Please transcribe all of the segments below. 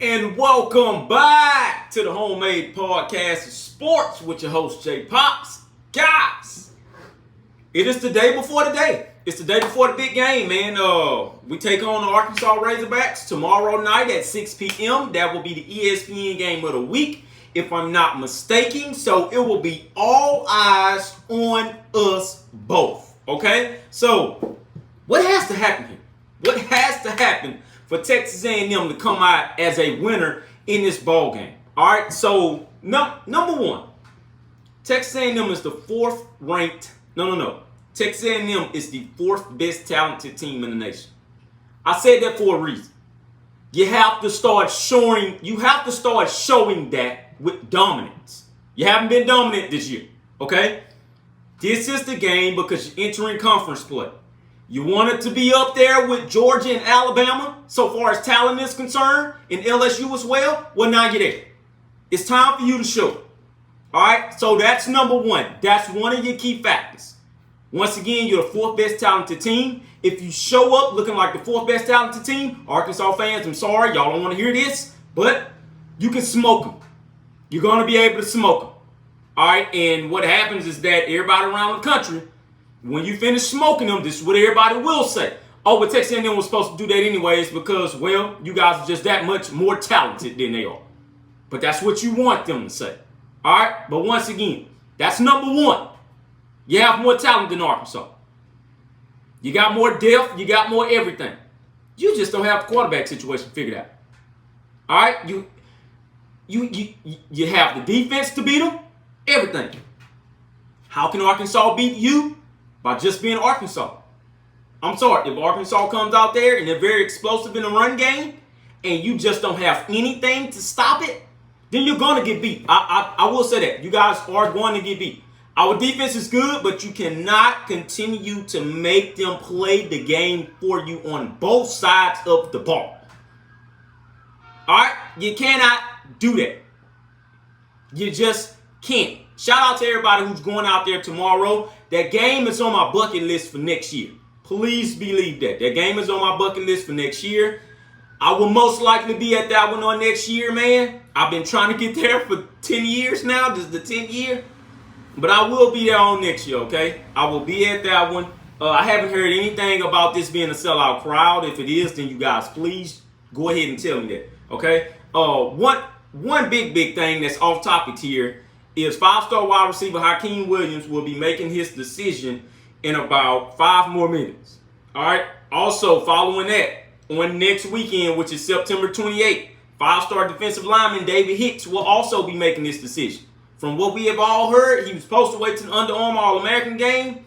And welcome back to the Homemade Podcast of Sports with your host, Jay Pops. Guys, it is the day before the day. It's the day before the big game, man. We take on the Arkansas Razorbacks tomorrow night at 6 p.m. That will be the ESPN game of the week, if I'm not mistaken. So it will be all eyes on us both, okay? So what has to happen here? What has to happen for Texas A&M to come out as a winner in this ball game? All right, so number one, Texas A&M is the fourth ranked. No. Texas A&M is the fourth best talented team in the nation. I said that for a reason. You have to start showing that with dominance. You haven't been dominant this year, okay? This is the game because you're entering conference play. You want it to be up there with Georgia and Alabama so far as talent is concerned, and LSU as well. Well, now you're there. It's time for you to show it. All right? So that's number one. That's one of your key factors. Once again, you're the fourth best talented team. If you show up looking like the fourth best talented team, Arkansas fans, I'm sorry, y'all don't want to hear this, but you can smoke them. You're going to be able to smoke them. All right? And what happens is that everybody around the country, when you finish smoking them, this is what everybody will say. Oh, but Texas A&M was supposed to do that anyways because, well, you guys are just that much more talented than they are. But that's what you want them to say. All right? But once again, that's number one. You have more talent than Arkansas. You got more depth. You got more everything. You just don't have the quarterback situation figured out. All right? You have the defense to beat them. Everything. How can Arkansas beat you? By just being Arkansas. I'm sorry, if Arkansas comes out there and they're very explosive in the run game and you just don't have anything to stop it, then you're going to get beat. I will say that. You guys are going to get beat. Our defense is good, but you cannot continue to make them play the game for you on both sides of the ball. All right? You cannot do that. You just can't. Shout out to everybody who's going out there tomorrow. That game is on my bucket list for next year. Please believe that. That game is on my bucket list for next year. I will most likely be at that one on next year, man. I've been trying to get there for 10 years now. This is the 10th year. But I will be there on next year, okay? I will be at that one. I haven't heard anything about this being a sellout crowd. If it is, then you guys please go ahead and tell me that, okay? One big thing that's off topic here is five-star wide receiver Hakeem Williams will be making his decision in about 5 more minutes. All right? Also, following that, on next weekend, which is September 28th, five-star defensive lineman David Hicks will also be making this decision. From what we have all heard, he was supposed to wait to the Under Armour All-American game.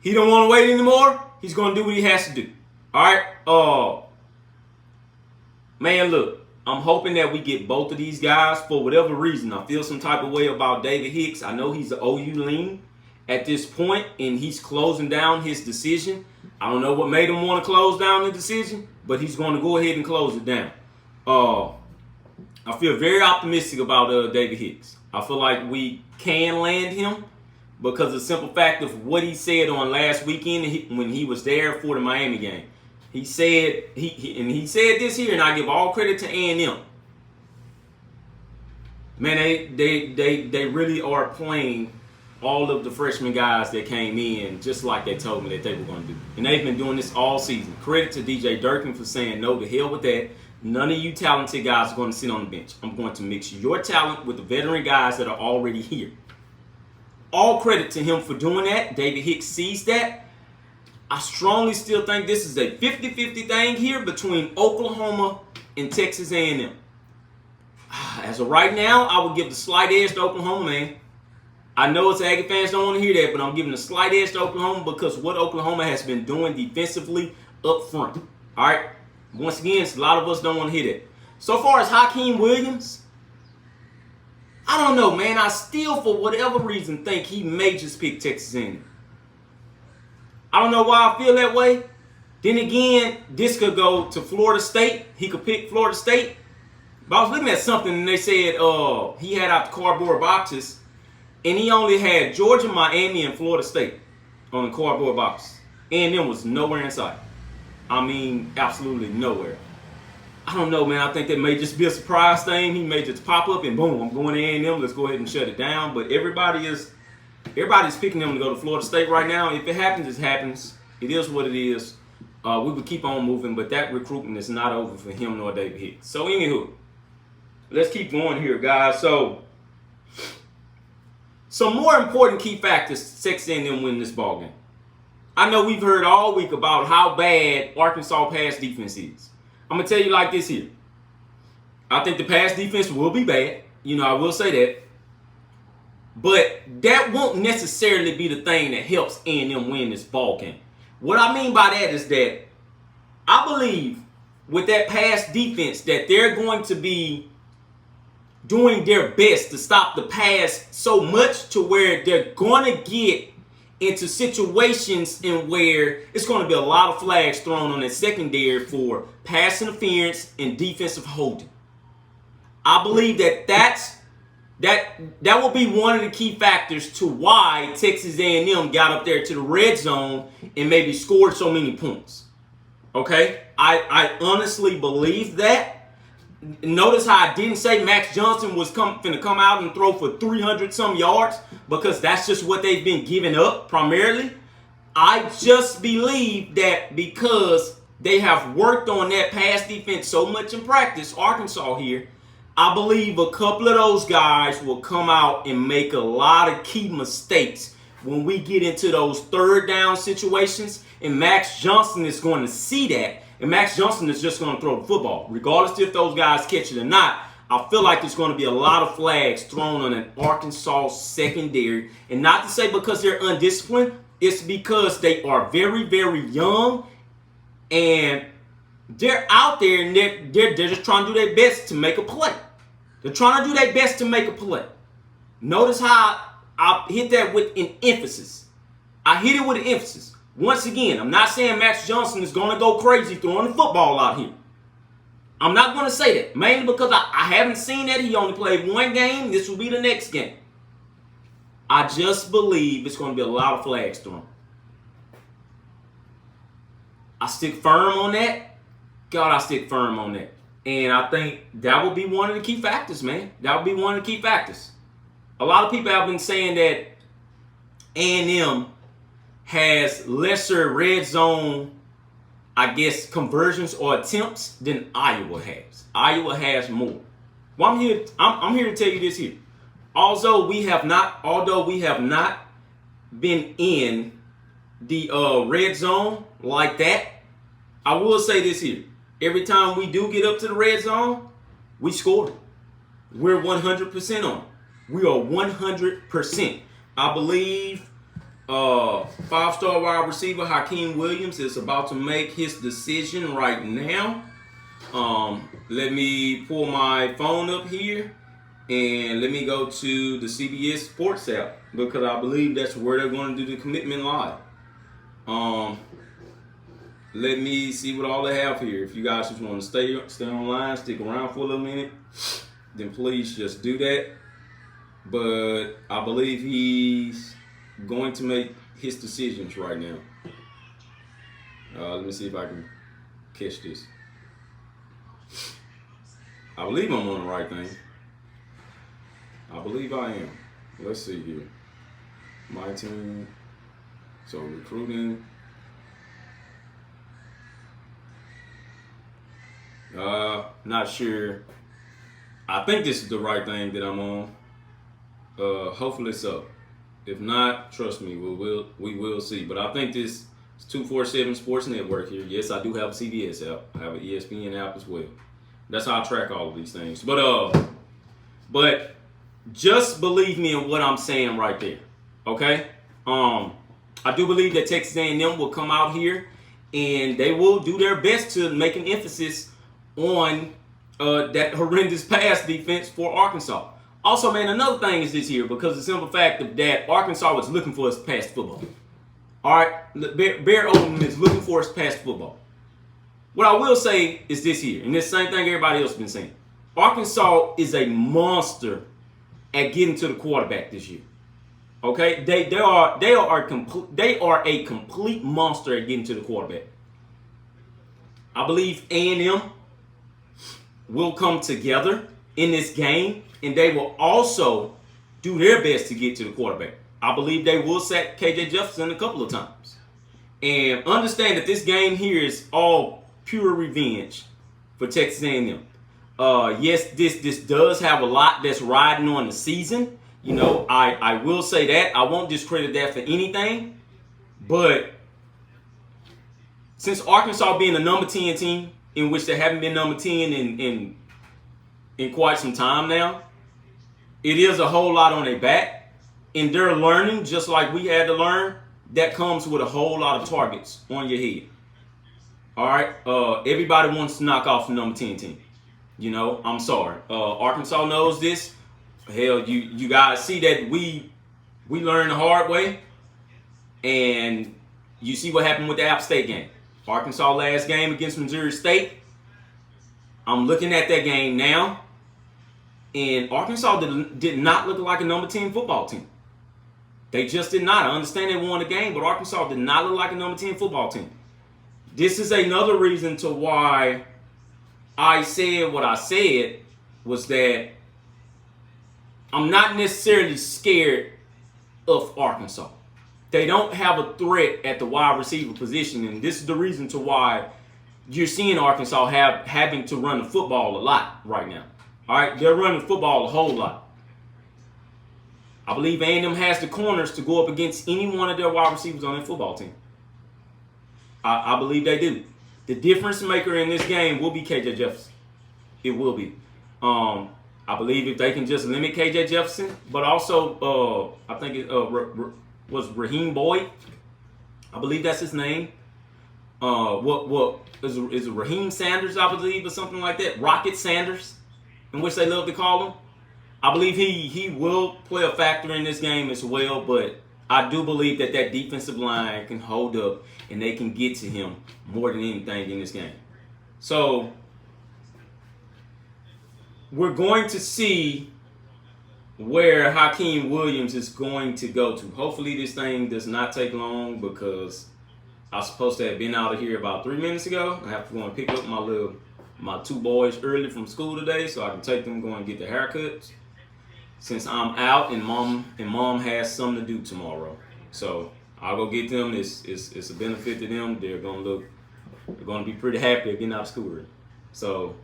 He don't want to wait anymore. He's going to do what he has to do. All right? Man, look. I'm hoping that we get both of these guys for whatever reason. I feel some type of way about David Hicks. I know he's the OU lean at this point, and he's closing down his decision. I don't know what made him want to close down the decision, but he's going to go ahead and close it down. I feel very optimistic about David Hicks. I feel like we can land him because of the simple fact of what he said on last weekend when he was there for the Miami game. He said he said this here, and I give all credit to A&M. Man, they really are playing all of the freshman guys that came in just like they told me that they were going to do. And they've been doing this all season. Credit to DJ Durkin for saying no to hell with that. None of you talented guys are going to sit on the bench. I'm going to mix your talent with the veteran guys that are already here. All credit to him for doing that. David Hicks sees that. I strongly still think this is a 50-50 thing here between Oklahoma and Texas A&M. As of right now, I would give the slight edge to Oklahoma, man. I know it's Aggie fans don't want to hear that, but I'm giving the slight edge to Oklahoma because what Oklahoma has been doing defensively up front. All right? Once again, a lot of us don't want to hear that. So far as Hakeem Williams, I don't know, man. I still, for whatever reason, think he may just pick Texas A&M. I don't know why I feel that way. Then again, this could go to Florida State. He could pick Florida State. But I was looking at something and they said he had out the cardboard boxes and he only had Georgia, Miami, and Florida State on the cardboard boxes. A&M was nowhere in sight. I mean, absolutely nowhere. I don't know, man. I think that may just be a surprise thing. He may just pop up and boom, I'm going to A&M. Let's go ahead and shut it down. But everybody's picking them to go to Florida State right now. If it happens, it happens. It is what it is. We would keep on moving, but that recruitment is not over for him nor David Hicks. So anywho, let's keep going here, guys. So some more important key factors Texas A&M win this ball game. I know we've heard all week about how bad Arkansas pass defense is. I'm going to tell you like this here. I think the pass defense will be bad. I will say that. But that won't necessarily be the thing that helps A&M win this ball game. What I mean by that is that I believe with that pass defense that they're going to be doing their best to stop the pass so much to where they're going to get into situations in where it's going to be a lot of flags thrown on that secondary for pass interference and defensive holding. I believe that will be one of the key factors to why Texas A&M got up there to the red zone and maybe scored so many points. Okay? I honestly believe that. Notice how I didn't say Max Johnson was going to come out and throw for 300-some yards because that's just what they've been giving up primarily. I just believe that because they have worked on that pass defense so much in practice, Arkansas here, I believe a couple of those guys will come out and make a lot of key mistakes when we get into those third down situations, and Max Johnson is going to see that. And Max Johnson is just going to throw the football. Regardless if those guys catch it or not, I feel like there's going to be a lot of flags thrown on an Arkansas secondary. And not to say because they're undisciplined, it's because they are very, very young. And they're out there and they're just trying to do their best to make a play. They're trying to do their best to make a play. Notice how I hit that with an emphasis. I hit it with an emphasis. Once again, I'm not saying Max Johnson is going to go crazy throwing the football out here. I'm not going to say that. Mainly because I haven't seen that. He only played one game. This will be the next game. I just believe it's going to be a lot of flags thrown. I stick firm on that. God, I stick firm on that. And I think that will be one of the key factors, man. That will be one of the key factors. A lot of people have been saying that A&M has lesser red zone, I guess, conversions or attempts than Iowa has. Iowa has more. Well, I'm here to tell you this here. Although we have not been in the red zone like that, I will say this here. Every time we do get up to the red zone, we score. We're 100% on it. We are 100%. I believe five-star wide receiver Hakeem Williams is about to make his decision right now. Let me pull my phone up here and let me go to the CBS Sports app because I believe that's where they're going to do the commitment live. Let me see what all they have here. If you guys just want to stay online, stick around for a little minute, then please just do that. But I believe he's going to make his decisions right now. Let me see if I can catch this. I believe I'm on the right thing. I believe I am. Let's see here. My team. So recruiting. Not sure. I think this is the right thing that I'm on. Hopefully so. If not, trust me, we will see. But I think this is 247 Sports Network here. Yes, I do have a CBS app. I have an ESPN app as well. That's how I track all of these things. But just believe me in what I'm saying right there. Okay? I do believe that Texas A&M will come out here and they will do their best to make an emphasis on that horrendous pass defense for Arkansas. Also, man, another thing is this here, because the simple fact of that Arkansas was looking for us to pass football. All right, Bear Oldham is looking for us to pass football. What I will say is this here, and this same thing everybody else has been saying. Arkansas is a monster at getting to the quarterback this year. Okay, they are a complete monster at getting to the quarterback. I believe A&M will come together in this game, and they will also do their best to get to the quarterback. I believe they will sack KJ Jefferson a couple of times. And understand that this game here is all pure revenge for Texas A&M. Yes, this does have a lot that's riding on the season. You know, I will say that. I won't discredit that for anything. But since Arkansas being a number 10 team, in which they haven't been number 10 in quite some time now, it is a whole lot on their back. And they're learning, just like we had to learn. That comes with a whole lot of targets on your head. All right? Everybody wants to knock off the number 10 team. You know, I'm sorry. Arkansas knows this. Hell, you guys see that we learned the hard way. And you see what happened with the App State game. Arkansas last game against Missouri State. I'm looking at that game now. And Arkansas did not look like a number 10 football team. They just did not. I understand they won the game, but Arkansas did not look like a number 10 football team. This is another reason to why I said what I said, was that I'm not necessarily scared of Arkansas. They don't have a threat at the wide receiver position, and this is the reason to why you're seeing Arkansas having to run the football a lot right now. All right, they're running the football a whole lot. I believe A&M has the corners to go up against any one of their wide receivers on their football team. I believe they do. The difference maker in this game will be KJ Jefferson. It will be. I believe if they can just limit KJ Jefferson, but also I think it was Raheem Boyd. I believe that's his name. What is it Raheem Sanders, I believe, or something like that? Rocket Sanders, in which they love to call him. I believe he will play a factor in this game as well, but I do believe that defensive line can hold up and they can get to him more than anything in this game. So we're going to see where Hakeem Williams is going to go to. Hopefully this thing does not take long, because I was supposed to have been out of here about 3 minutes ago. I have to go and pick up my two boys early from school today so I can take them, go and get their haircuts, since I'm out and mom has something to do tomorrow. So I'll go get them. It's a benefit to them. They're gonna be pretty happy getting out of school early. So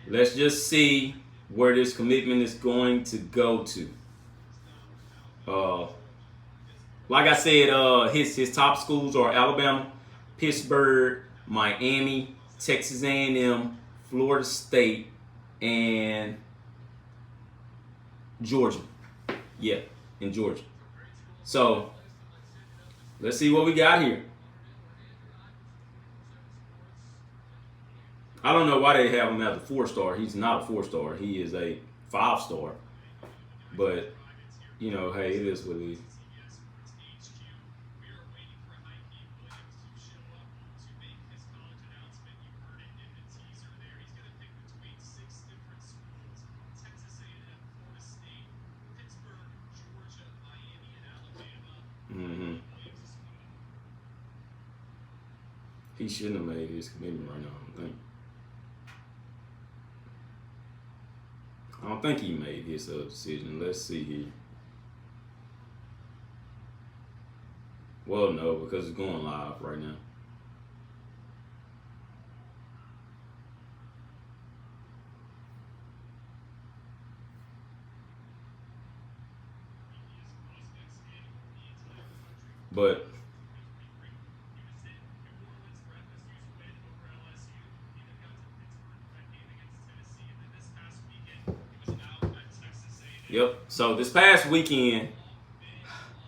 let's just see where this commitment is going to go to. Like I said, his top schools are Alabama, Pittsburgh, Miami, Texas A&M, Florida State, and Georgia. Yeah, in Georgia. So let's see what we got here. I don't know why they have him as a 4-star. He's not a 4-star. He is a 5-star. But, you know, hey, it is what it is. He shouldn't have made his commitment right now, I don't think he made his decision. Let's see here. Well, no, because it's going live right now. But yep. So this past weekend,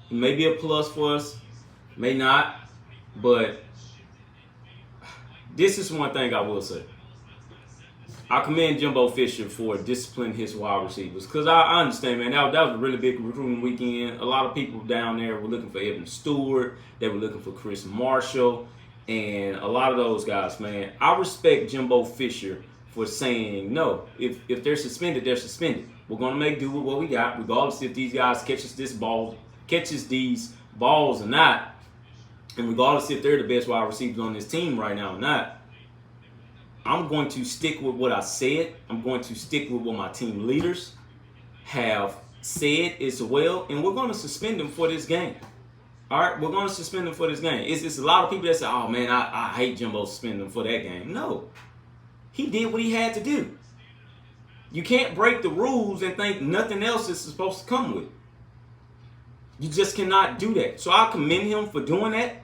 it may be a plus for us, may not, but this is one thing I will say. I commend Jimbo Fisher for disciplining his wide receivers, because I understand, man, that was a really big recruiting weekend. A lot of people down there were looking for Evan Stewart. They were looking for Chris Marshall. And a lot of those guys, man, I respect Jimbo Fisher for saying, no, if they're suspended, they're suspended. We're going to make do with what we got, regardless if these guys catches these balls or not, and regardless if they're the best wide receivers on this team right now or not. I'm going to stick with what I said. I'm going to stick with what my team leaders have said as well, and we're going to suspend him for this game. All right, we're going to suspend him for this game. It's a lot of people that say, oh, man, I hate Jimbo suspending him for that game. No. He did what he had to do. You can't break the rules and think nothing else is supposed to come with it. You just cannot do that. So I commend him for doing that.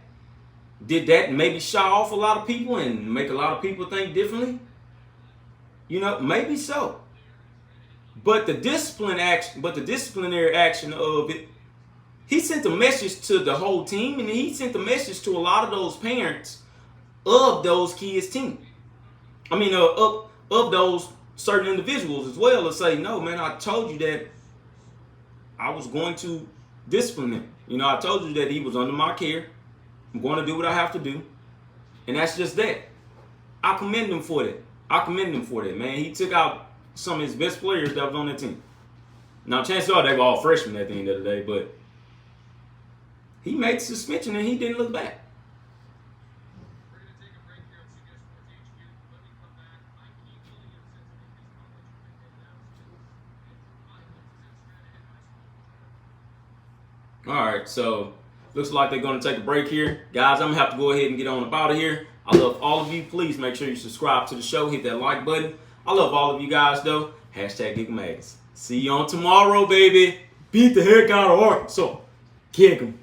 Did that maybe shy off a lot of people and make a lot of people think differently? You know, maybe so. But the disciplinary action of it, he sent a message to the whole team, and he sent a message to a lot of those parents of those kids' team. I mean, of those certain individuals as well, to say, no, man, I told you that I was going to discipline him. You know, I told you that he was under my care. I'm going to do what I have to do. And that's just that. I commend him for that. Man. He took out some of his best players that was on that team. Now, chances are they were all freshmen at the end of the day, but he made the suspension and he didn't look back. All right, so looks like they're going to take a break here. Guys, I'm going to have to go ahead and get on up out of here. I love all of you. Please make sure you subscribe to the show. Hit that like button. I love all of you guys, though. #GigMags. See you on tomorrow, baby. Beat the heck out of Arkansas. Kick 'em.